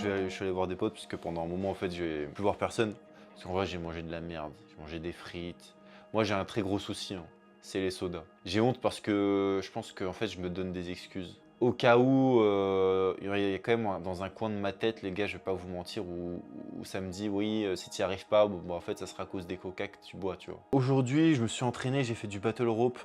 Je suis allé voir des potes parce que pendant un moment, en fait, j'ai pu voir personne. Parce qu'en vrai, j'ai mangé de la merde, j'ai mangé des frites. Moi, j'ai un très gros souci, hein, c'est les sodas. J'ai honte parce que je pense qu'en fait, je me donne des excuses. Au cas où, il y a quand même dans un coin de ma tête, les gars, je vais pas vous mentir, où ça me dit, oui, si tu n'y arrives pas, bon, en fait, ça sera à cause des coca que tu bois, tu vois. Aujourd'hui, je me suis entraîné, j'ai fait du battle rope,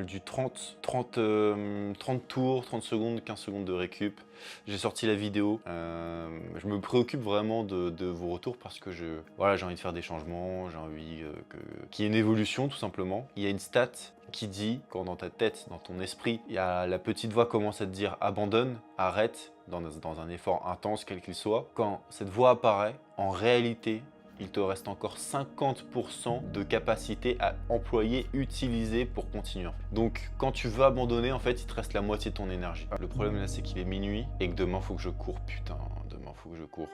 du 30 tours, 30 secondes, 15 secondes de récup. J'ai sorti la vidéo. Je me préoccupe vraiment de vos retours parce que voilà, j'ai envie de faire des changements, j'ai envie qu'il y ait une évolution tout simplement. Il y a une stat qui dit, quand dans ta tête, dans ton esprit, il y a la petite voix commence à te dire abandonne, arrête, dans un effort intense quel qu'il soit. Quand cette voix apparaît, en réalité, il te reste encore 50% de capacité à employer, utiliser pour continuer. Donc quand tu veux abandonner, en fait, il te reste la moitié de ton énergie. Le problème là, c'est qu'il est minuit et que demain, faut que je cours. Putain, demain, faut que je cours.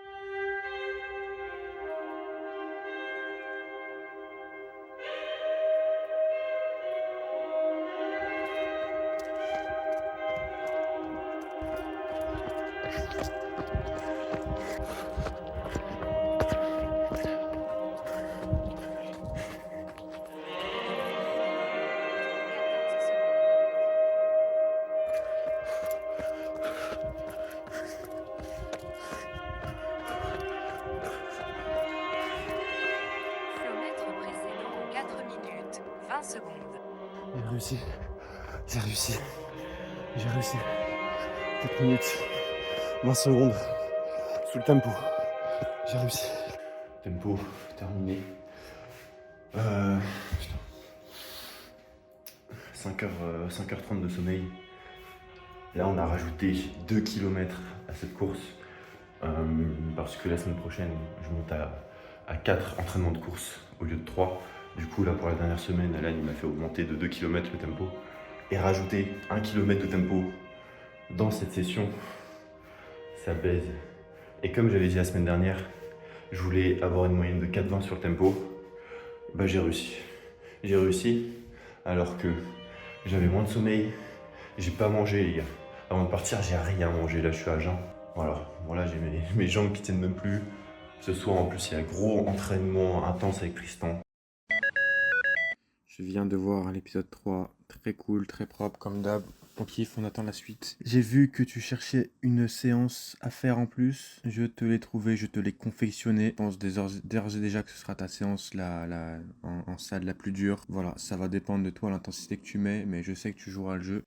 Kilomètre précédent en 4 minutes, 20 secondes. J'ai réussi. J'ai réussi. J'ai réussi. 4 minutes. 20 secondes. Sous le tempo. J'ai réussi. Tempo terminé. 5h30 de sommeil. Là, on a rajouté 2 km à cette course. Parce que la semaine prochaine, je monte à 4 entraînements de course au lieu de 3. Du coup, là, pour la dernière semaine, Alan, il m'a fait augmenter de 2 km le tempo et rajouter 1 km de tempo dans cette session. Ça baise. Et comme j'avais dit la semaine dernière, je voulais avoir une moyenne de 4,20 sur le tempo. Bah, j'ai réussi. J'ai réussi alors que j'avais moins de sommeil. J'ai pas mangé, les gars. Avant de partir, j'ai rien mangé. Là, je suis à jeun. Voilà, j'ai mes jambes qui tiennent même plus. Ce soir, en plus, il y a un gros entraînement intense avec Tristan. Je viens de voir l'épisode 3. Très cool, très propre, comme d'hab. On kiffe, on attend la suite. J'ai vu que tu cherchais une séance à faire en plus. Je te l'ai trouvé, je te l'ai confectionné. Je pense d'ores et déjà que ce sera ta séance en salle la plus dure. Voilà, ça va dépendre de toi, l'intensité que tu mets, mais je sais que tu joueras le jeu.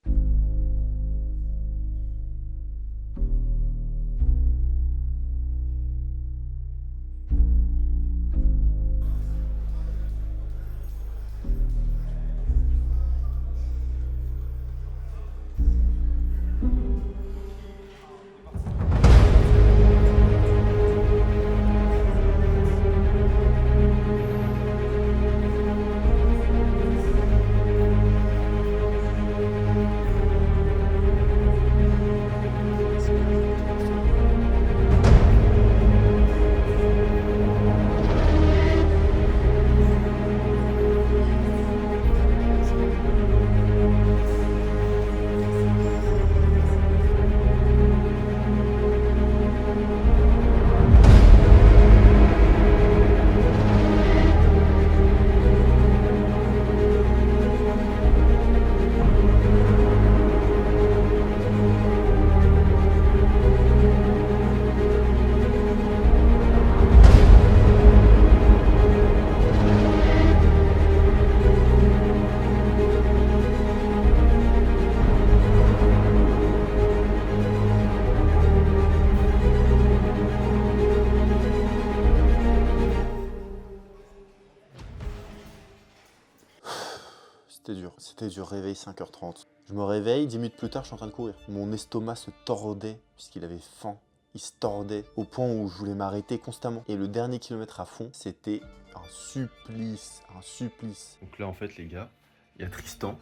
C'était dur, réveil 5h30. Je me réveille, 10 minutes plus tard, je suis en train de courir. Mon estomac se tordait, puisqu'il avait faim. Il se tordait au point où je voulais m'arrêter constamment. Et le dernier kilomètre à fond, c'était un supplice, un supplice. Donc là, en fait, les gars, il y a Tristan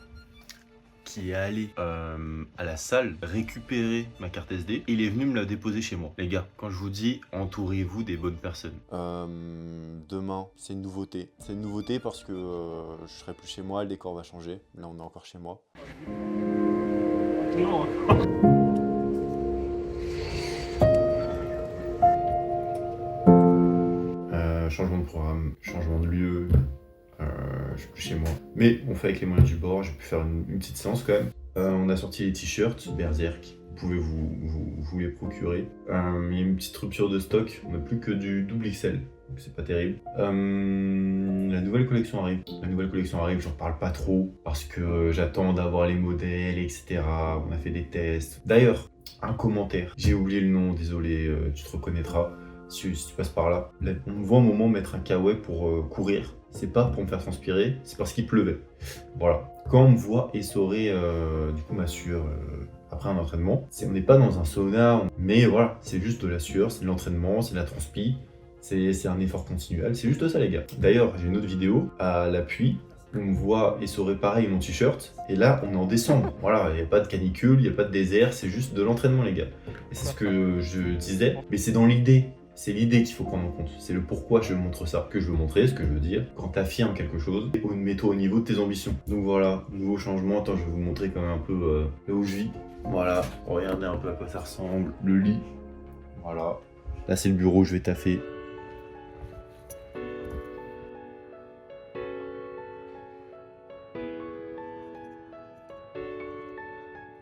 qui est allé à la salle récupérer ma carte SD et il est venu me la déposer chez moi. Les gars, quand je vous dis, entourez-vous des bonnes personnes. Demain, c'est une nouveauté. C'est une nouveauté parce que je serai plus chez moi, le décor va changer. Là, on est encore chez moi. Non. suis plus chez moi. Mais on fait avec les moyens du bord, j'ai pu faire une petite séance quand même. On a sorti les t-shirts Berserk, vous pouvez vous les procurer. Il y a une petite rupture de stock, on n'a plus que du double XL, donc c'est pas terrible. La nouvelle collection arrive. J'en parle pas trop parce que j'attends d'avoir les modèles, etc. On a fait des tests. D'ailleurs, un commentaire, j'ai oublié le nom, désolé, tu te reconnaîtras si tu passes par là. On me voit un moment mettre un kawaii pour courir. C'est pas pour me faire transpirer, c'est parce qu'il pleuvait. Voilà. Quand on me voit essorer du coup ma sueur après un entraînement, on n'est pas dans un sauna, mais voilà, c'est juste de la sueur, c'est de l'entraînement, c'est de la transpi, c'est un effort continuel, c'est juste ça les gars. D'ailleurs, j'ai une autre vidéo à l'appui, on me voit essorer pareil mon t-shirt, et là on est en décembre, voilà, il n'y a pas de canicule, il n'y a pas de désert, c'est juste de l'entraînement les gars. Et c'est ce que je disais, mais c'est dans l'idée. C'est l'idée qu'il faut prendre en compte, c'est le pourquoi je montre ça, que je veux montrer, ce que je veux dire. Quand tu affirmes quelque chose, mets-toi au niveau de tes ambitions. Donc voilà, nouveau changement, attends, je vais vous montrer quand même un peu là où je vis. Voilà, regardez un peu à quoi ça ressemble, le lit, voilà. Là c'est le bureau où je vais taffer.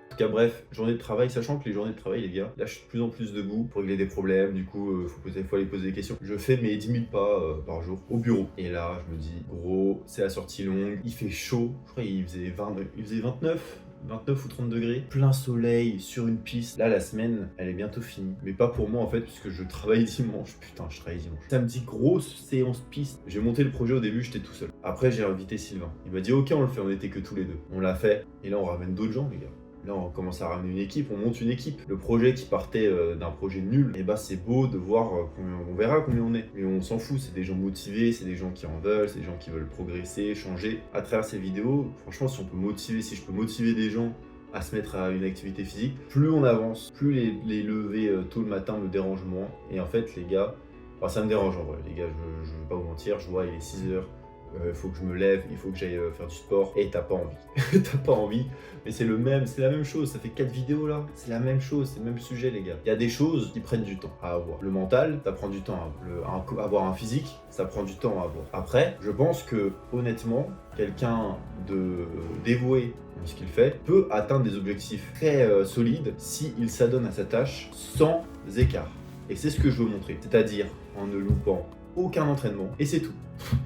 En tout cas, bref, journée de travail, sachant que les journées de travail, les gars, là je suis de plus en plus debout pour régler des problèmes, du coup, faut aller poser des questions. Je fais mes 10 000 pas par jour au bureau. Et là, je me dis, gros, c'est la sortie longue, il fait chaud, je crois qu'il faisait 29 ou 30 degrés, plein soleil sur une piste. Là, la semaine, elle est bientôt finie. Mais pas pour moi en fait, puisque je travaille dimanche. Putain, je travaille dimanche. Samedi, grosse séance piste. J'ai monté le projet au début, j'étais tout seul. Après, j'ai invité Sylvain. Il m'a dit, ok, on le fait, on était que tous les deux. On l'a fait. Et là, on ramène d'autres gens, les gars. Là, on commence à ramener une équipe, on monte une équipe. Le projet qui partait d'un projet nul, et bah c'est beau de voir combien, on verra combien on est. Mais on s'en fout, c'est des gens motivés, c'est des gens qui en veulent, c'est des gens qui veulent progresser, changer. À travers ces vidéos, franchement, si je peux motiver des gens à se mettre à une activité physique, plus on avance, plus les levées tôt le matin me dérangent moins. Et en fait, les gars, ça me dérange en vrai, les gars, je vais pas vous mentir, je vois, il est 6h. Il faut que je me lève, il faut que j'aille faire du sport, et t'as pas envie. T'as pas envie, mais c'est la même chose, ça fait 4 vidéos là, c'est la même chose, c'est le même sujet les gars. Il y a des choses qui prennent du temps à avoir. Le mental, ça prend du temps à avoir un physique, ça prend du temps à avoir. Après, je pense que honnêtement, quelqu'un de dévoué dans ce qu'il fait peut atteindre des objectifs très solides s'il s'adonne à sa tâche sans écart. Et c'est ce que je veux montrer, c'est-à-dire en ne loupant aucun entraînement, et c'est tout.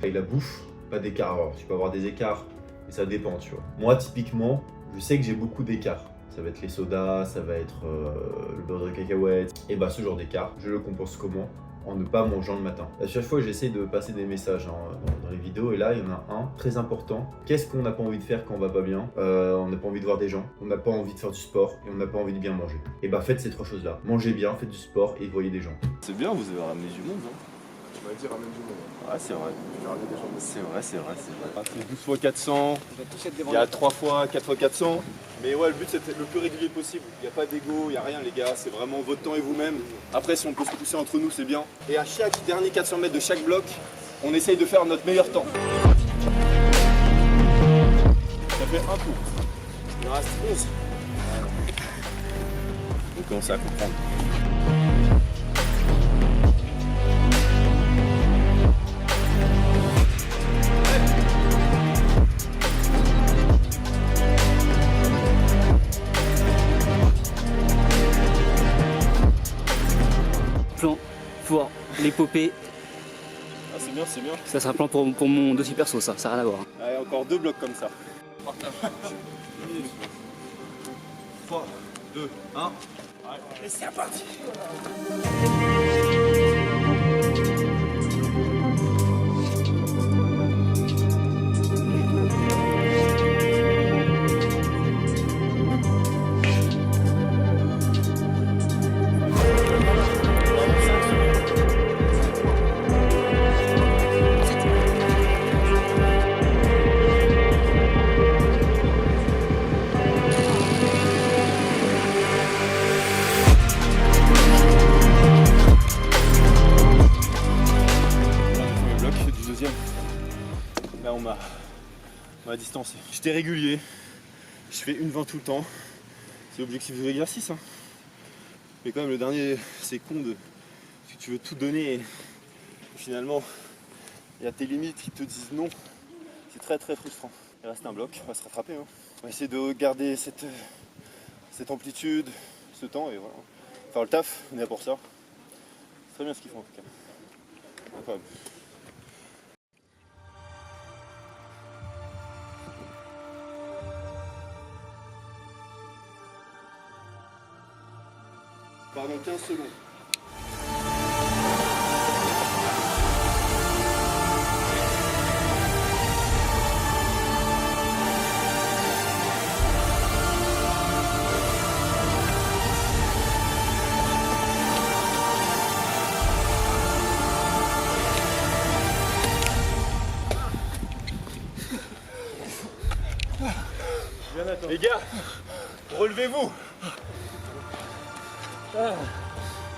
Avec la bouffe, pas d'écart. Alors, tu peux avoir des écarts, mais ça dépend, tu vois. Moi, typiquement, je sais que j'ai beaucoup d'écarts. Ça va être les sodas, ça va être le beurre de cacahuète. Et bah, ce genre d'écart, je le compense comment? En ne pas mangeant le matin. À chaque fois, j'essaie de passer des messages dans les vidéos, et là, il y en a un très important. Qu'est-ce qu'on n'a pas envie de faire quand on va pas bien? On n'a pas envie de voir des gens, on n'a pas envie de faire du sport, et on n'a pas envie de bien manger. Et bah, faites ces 3 choses-là. Mangez bien, faites du sport, et voyez des gens. C'est bien, vous avez ramené du monde, hein. On va dire ramène du monde. Ouais, c'est vrai. Je vais ramener des gens. C'est vrai. C'est 12 x 400, il y a 3 fois 4 x 400. Mais ouais, le but c'est d'être le plus régulier possible. Il n'y a pas d'ego, il n'y a rien les gars, c'est vraiment votre temps et vous-même. Après, si on peut se pousser entre nous, c'est bien. Et à chaque dernier 400 mètres de chaque bloc, on essaye de faire notre meilleur temps. Ça fait un tour. Il en reste 11. On commence à comprendre. Plan pour l'épopée. Ah, c'est bien, c'est bien. Ça sera un plan pour mon dossier perso, ça n'a rien à voir. Allez, encore 2 blocs comme ça. 3, 2, 1. Et c'est reparti. Là on m'a distancé. J'étais régulier, je fais une 20 tout le temps. C'est l'objectif de l'exercice. Hein. Mais quand même le dernier c'est con de que tu veux tout donner et finalement il y a tes limites qui te disent non. C'est très très frustrant. Il reste un bloc, on va se rattraper. Hein. On va essayer de garder cette amplitude, ce temps et voilà. Faire le taf, on est là pour ça. C'est très bien ce qu'ils font en tout cas. Incroyable. Pardon, 15 secondes. Les gars, relevez-vous.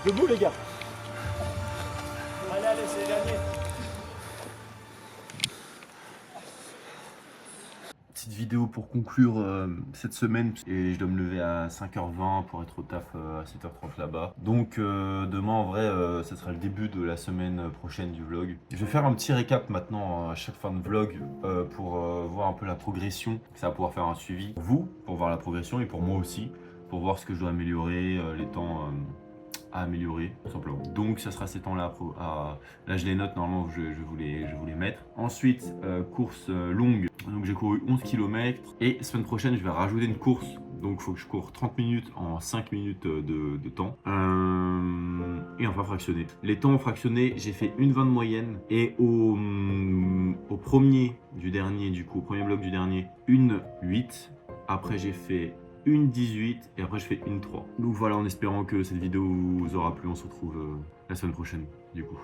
Debout les gars. Allez, c'est les derniers. Petite vidéo pour conclure cette semaine et je dois me lever à 5h20 pour être au taf à 7h30 là-bas. Donc demain en vrai ça sera le début de la semaine prochaine du vlog. Je vais faire un petit récap maintenant à chaque fin de vlog pour voir un peu la progression. Ça va pouvoir faire un suivi pour vous, pour voir la progression et pour moi aussi, pour voir ce que je dois améliorer, les temps à améliorer tout simplement. Donc ça sera ces temps là, là je les note normalement, je voulais mettre. Ensuite course longue, donc j'ai couru 11 km et semaine prochaine je vais rajouter une course, donc il faut que je cours 30 minutes en 5 minutes de temps et enfin fractionné. Les temps fractionnés, j'ai fait une 20 de moyenne et au premier du dernier, du coup au premier bloc du dernier, une 8. Après j'ai fait une 18 et après je fais une 3. Donc voilà, en espérant que cette vidéo vous aura plu, on se retrouve la semaine prochaine du coup.